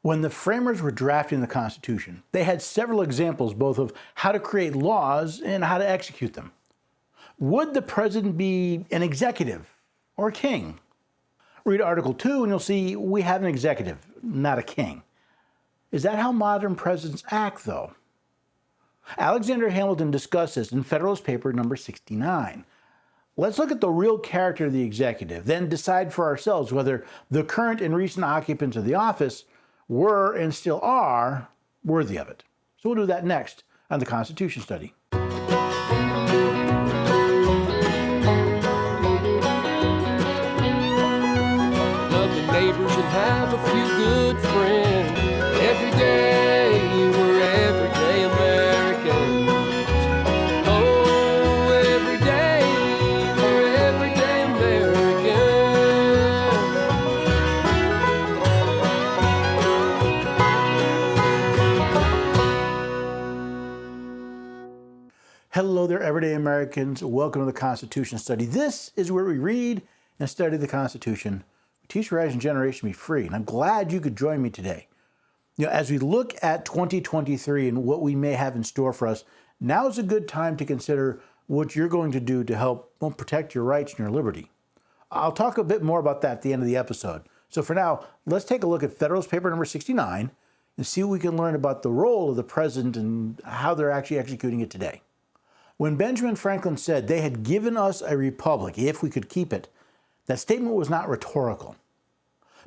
When the framers were drafting the Constitution, they had several examples both of how to create laws and how to execute them. Would the president be an executive or a king? Read Article 2 and you'll see we have an executive, not a king. Is that how modern presidents act, though? Alexander Hamilton discussed this in Federalist Paper number 69. Let's look at the real character of the executive, then decide for ourselves whether the current and recent occupants of the office were and still are worthy of it. So we'll do that next on the Constitution Study. Love the neighbors and have a few good friends. Every day we're everyday Americans. Oh, every day we're everyday Americans. Hello there, everyday Americans. Welcome to the Constitution Study. This is where we read and study the Constitution. We teach the rising generation to be free, and I'm glad you could join me today. As we look at 2023 and what we may have in store for us, now is a good time to consider what you're going to do to help protect your rights and your liberty. I'll talk a bit more about that at the end of the episode. So for now, let's take a look at Federalist Paper number 69 and see what we can learn about the role of the president and how they're actually executing it today. When Benjamin Franklin said they had given us a republic if we could keep it, that statement was not rhetorical.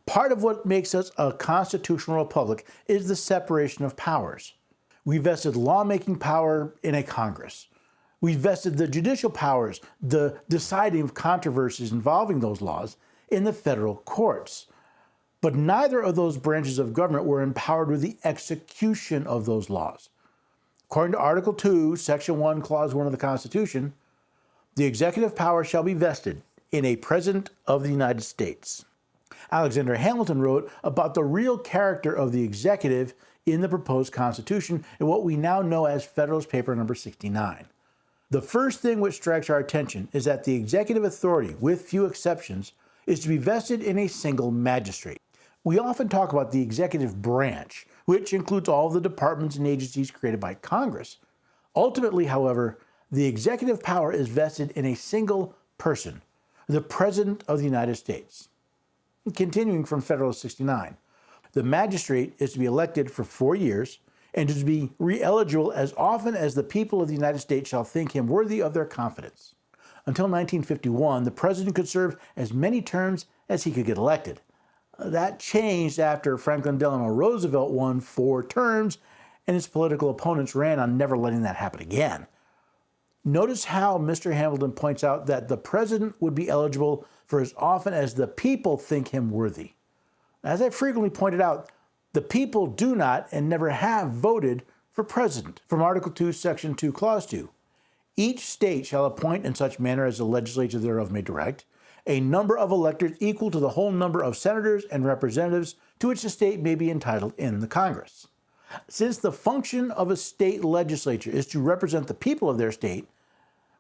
Part of what makes us a constitutional republic is the separation of powers. We vested lawmaking power in a Congress. We vested the judicial powers, the deciding of controversies involving those laws, in the federal courts. But neither of those branches of government were empowered with the execution of those laws. According to Article 2, Section 1, Clause 1 of the Constitution, the executive power shall be vested in a President of the United States. Alexander Hamilton wrote about the real character of the executive in the proposed Constitution in what we now know as Federalist Paper number 69. The first thing which strikes our attention is that the executive authority, with few exceptions, is to be vested in a single magistrate. We often talk about the executive branch, which includes all of the departments and agencies created by Congress. Ultimately, however, the executive power is vested in a single person, the President of the United States. Continuing from Federalist 69, the magistrate is to be elected for 4 years and is to be re-eligible as often as the people of the United States shall think him worthy of their confidence. Until 1951, the president could serve as many terms as he could get elected. That changed after Franklin Delano Roosevelt won 4 terms and his political opponents ran on never letting that happen again. Notice how Mr. Hamilton points out that the president would be eligible for as often as the people think him worthy. As I frequently pointed out, the people do not and never have voted for president. From Article 2, Section 2, Clause 2, each state shall appoint in such manner as the legislature thereof may direct, a number of electors equal to the whole number of senators and representatives to which the state may be entitled in the Congress. Since the function of a state legislature is to represent the people of their state,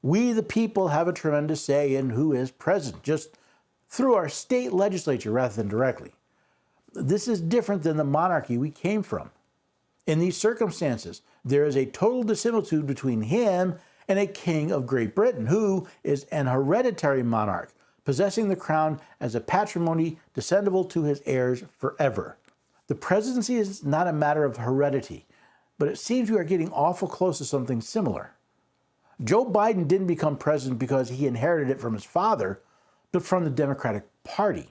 we, the people, have a tremendous say in who is president, just through our state legislature rather than directly. This is different than the monarchy we came from. In these circumstances, there is a total dissimilitude between him and a king of Great Britain, who is an hereditary monarch, possessing the crown as a patrimony descendable to his heirs forever. The presidency is not a matter of heredity, but it seems we are getting awful close to something similar. Joe Biden didn't become president because he inherited it from his father, but from the Democratic Party.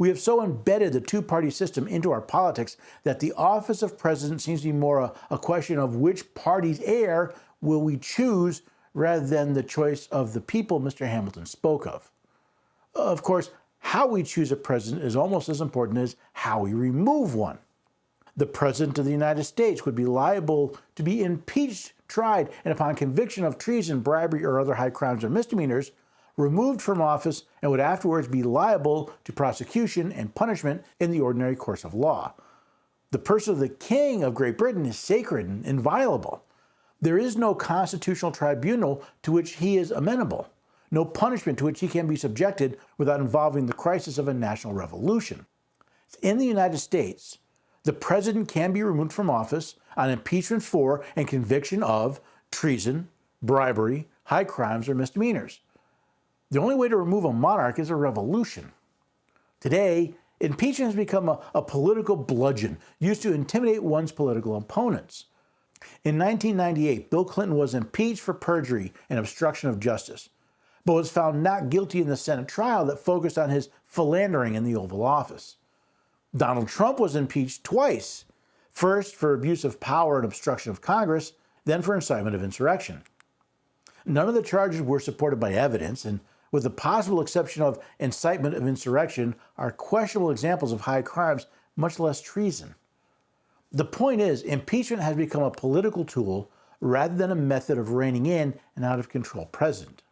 We have so embedded the two-party system into our politics that the office of president seems to be more a question of which party's heir will we choose rather than the choice of the people Mr. Hamilton spoke of. Of course, how we choose a president is almost as important as how we remove one. The President of the United States would be liable to be impeached, tried, and upon conviction of treason, bribery, or other high crimes or misdemeanors, removed from office and would afterwards be liable to prosecution and punishment in the ordinary course of law. The person of the King of Great Britain is sacred and inviolable. There is no constitutional tribunal to which he is amenable, no punishment to which he can be subjected without involving the crisis of a national revolution. In the United States, The president can be removed from office on impeachment for and conviction of treason, bribery, high crimes, or misdemeanors. The only way to remove a monarch is a revolution. Today, impeachment has become a political bludgeon used to intimidate one's political opponents. In 1998, Bill Clinton was impeached for perjury and obstruction of justice, but was found not guilty in the Senate trial that focused on his philandering in the Oval Office. Donald Trump was impeached twice, first for abuse of power and obstruction of Congress, then for incitement of insurrection. None of the charges were supported by evidence, and with the possible exception of incitement of insurrection, are questionable examples of high crimes, much less treason. The point is, impeachment has become a political tool rather than a method of reining in an out-of-control president.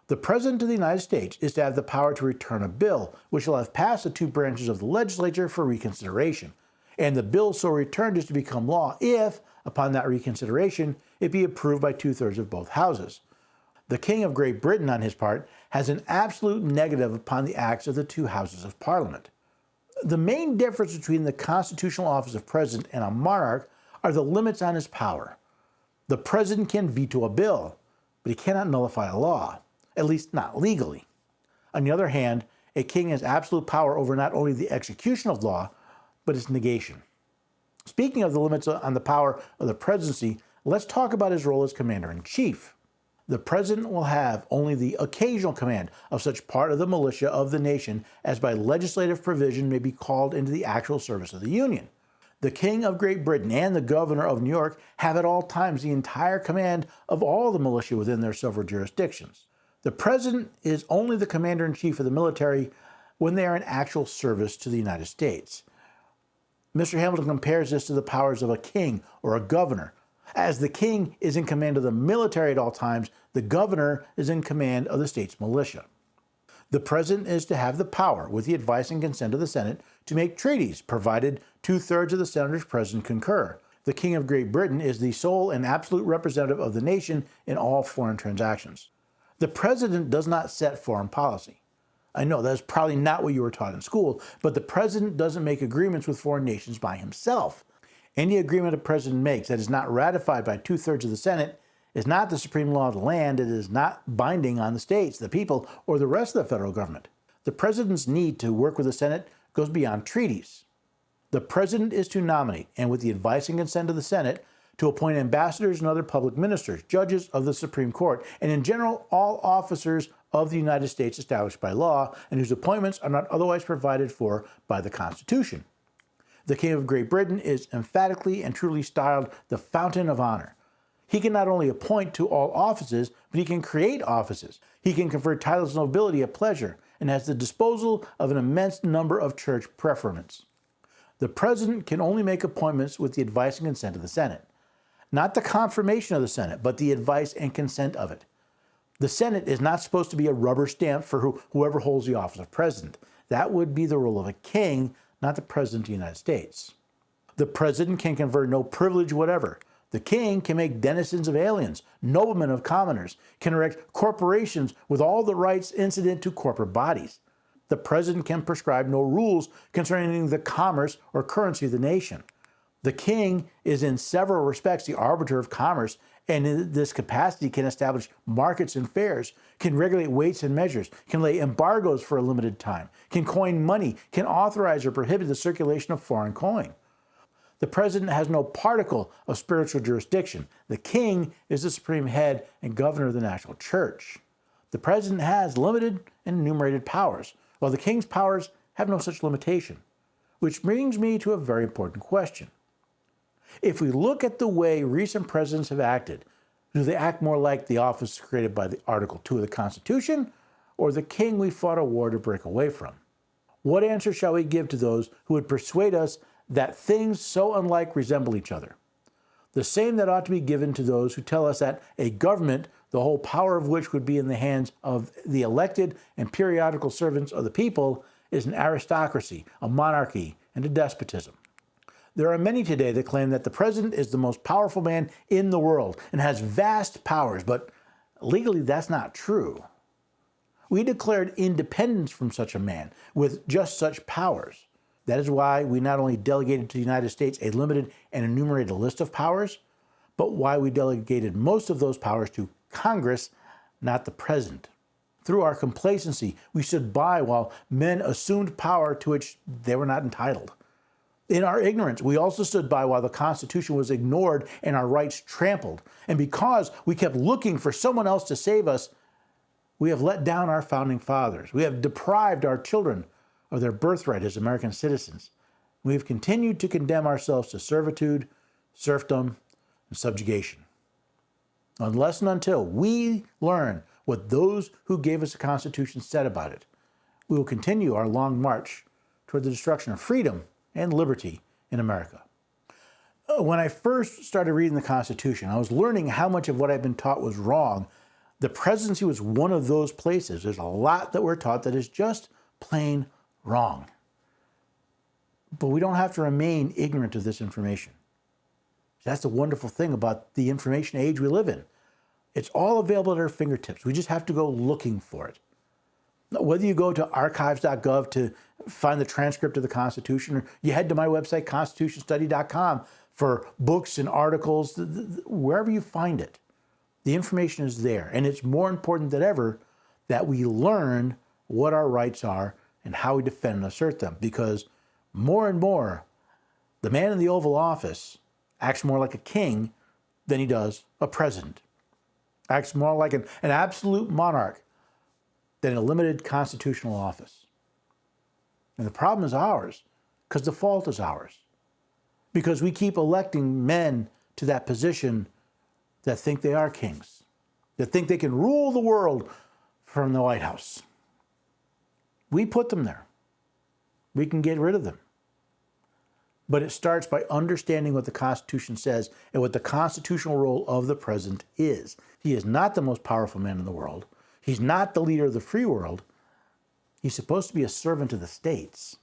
The President of the United States is to have the power to return a bill, which will have passed the two branches of the legislature for reconsideration, and the bill so returned is to become law if, upon that reconsideration, it be approved by 2/3 of both houses. The King of Great Britain, on his part, has an absolute negative upon the acts of the two houses of Parliament. The main difference between the constitutional office of president and a monarch are the limits on his power. The president can veto a bill, but he cannot nullify a law, at least not legally. On the other hand, a king has absolute power over not only the execution of law, but its negation. Speaking of the limits on the power of the presidency, let's talk about his role as commander-in-chief. The president will have only the occasional command of such part of the militia of the nation as by legislative provision may be called into the actual service of the Union. The King of Great Britain and the Governor of New York have at all times the entire command of all the militia within their several jurisdictions. The president is only the commander-in-chief of the military when they are in actual service to the United States. Mr. Hamilton compares this to the powers of a king or a governor. As the king is in command of the military at all times, the governor is in command of the state's militia. The president is to have the power, with the advice and consent of the Senate, to make treaties, provided 2/3 of the senators present concur. The King of Great Britain is the sole and absolute representative of the nation in all foreign transactions. The president does not set foreign policy. I know that's probably not what you were taught in school, but the president doesn't make agreements with foreign nations by himself. Any agreement a president makes that is not ratified by 2/3 of the Senate is not the supreme law of the land. It is not binding on the states, the people, or the rest of the federal government. The president's need to work with the Senate goes beyond treaties. The president is to nominate, and with the advice and consent of the Senate, to appoint ambassadors and other public ministers, judges of the Supreme Court, and in general, all officers of the United States established by law and whose appointments are not otherwise provided for by the Constitution. The King of Great Britain is emphatically and truly styled the Fountain of Honor. He can not only appoint to all offices, but he can create offices. He can confer titles of nobility at pleasure and has the disposal of an immense number of church preferments. The president can only make appointments with the advice and consent of the Senate. Not the confirmation of the Senate, but the advice and consent of it. The Senate is not supposed to be a rubber stamp for whoever holds the office of president. That would be the role of a king, not the president of the United States. The president can confer no privilege whatever. The king can make denizens of aliens, noblemen of commoners, can erect corporations with all the rights incident to corporate bodies. The president can prescribe no rules concerning the commerce or currency of the nation. The king is in several respects the arbiter of commerce, and in this capacity can establish markets and fairs, can regulate weights and measures, can lay embargoes for a limited time, can coin money, can authorize or prohibit the circulation of foreign coin. The president has no particle of spiritual jurisdiction. The king is the supreme head and governor of the national church. The president has limited and enumerated powers, while the king's powers have no such limitation. Which brings me to a very important question. If we look at the way recent presidents have acted, do they act more like the office created by the Article 2 of the Constitution, or the king we fought a war to break away from? What answer shall we give to those who would persuade us that things so unlike resemble each other? The same that ought to be given to those who tell us that a government, the whole power of which would be in the hands of the elected and periodical servants of the people, is an aristocracy, a monarchy, and a despotism. There are many today that claim that the president is the most powerful man in the world and has vast powers, but legally that's not true. We declared independence from such a man with just such powers. That is why we not only delegated to the United States a limited and enumerated list of powers, but why we delegated most of those powers to Congress, not the president. Through our complacency, we stood by while men assumed power to which they were not entitled. In our ignorance, we also stood by while the Constitution was ignored and our rights trampled. And because we kept looking for someone else to save us, we have let down our founding fathers. We have deprived our children of their birthright as American citizens. We have continued to condemn ourselves to servitude, serfdom, and subjugation. Unless and until we learn what those who gave us the Constitution said about it, we will continue our long march toward the destruction of freedom and liberty in America. When I first started reading the Constitution, I was learning how much of what I'd been taught was wrong. The presidency was one of those places. There's a lot that we're taught that is just plain wrong. But we don't have to remain ignorant of this information. That's the wonderful thing about the information age we live in. It's all available at our fingertips. We just have to go looking for it. Whether you go to archives.gov to find the transcript of the Constitution, or you head to my website, constitutionstudy.com, for books and articles, wherever you find it, the information is there. And it's more important than ever that we learn what our rights are and how we defend and assert them. Because more and more, the man in the Oval Office acts more like a king than he does a president. Acts more like an absolute monarch than a limited constitutional office. And the problem is ours, because the fault is ours. Because we keep electing men to that position that think they are kings, that think they can rule the world from the White House. We put them there. We can get rid of them. But it starts by understanding what the Constitution says and what the constitutional role of the president is. He is not the most powerful man in the world. He's not the leader of the free world. He's supposed to be a servant of the states.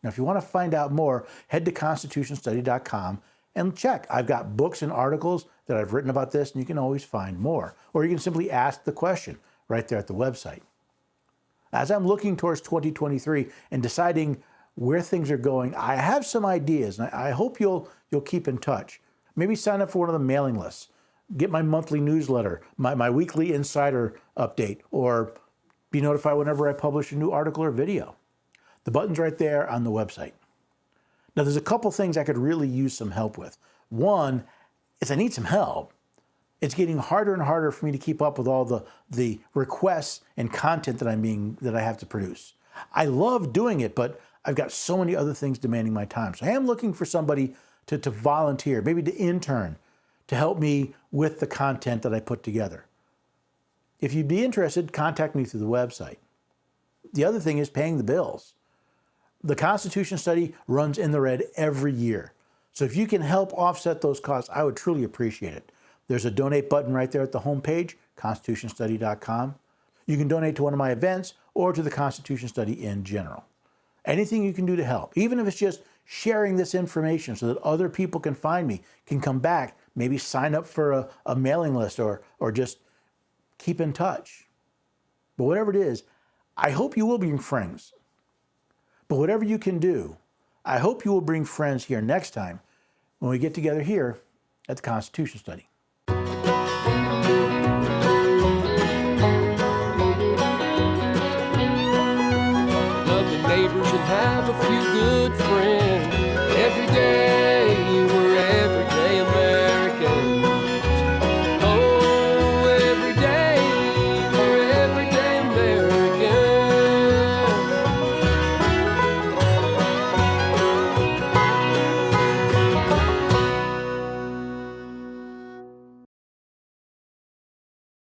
Now, if you want to find out more, head to constitutionstudy.com and check. I've got books and articles that I've written about this, and you can always find more. Or you can simply ask the question right there at the website. As I'm looking towards 2023 and deciding where things are going, I have some ideas, and I hope you'll keep in touch. Maybe sign up for one of the mailing lists, get my monthly newsletter, my weekly insider update, or be notified whenever I publish a new article or video. The button's right there on the website. Now, there's a couple things I could really use some help with. One is I need some help. It's getting harder and harder for me to keep up with all the requests and content that I have to produce. I love doing it, but I've got so many other things demanding my time. So I am looking for somebody to volunteer, maybe to intern, to help me with the content that I put together. If you'd be interested, contact me through the website. The other thing is paying the bills. The Constitution Study runs in the red every year. So if you can help offset those costs, I would truly appreciate it. There's a donate button right there at the homepage, constitutionstudy.com. You can donate to one of my events or to the Constitution Study in general. Anything you can do to help, even if it's just sharing this information so that other people can find me, can come back, maybe sign up for a mailing list or just keep in touch. But whatever it is, I hope you will bring friends. But whatever you can do, I hope you will bring friends here next time when we get together here at the Constitution Study. Love the neighbors and have a few good friends.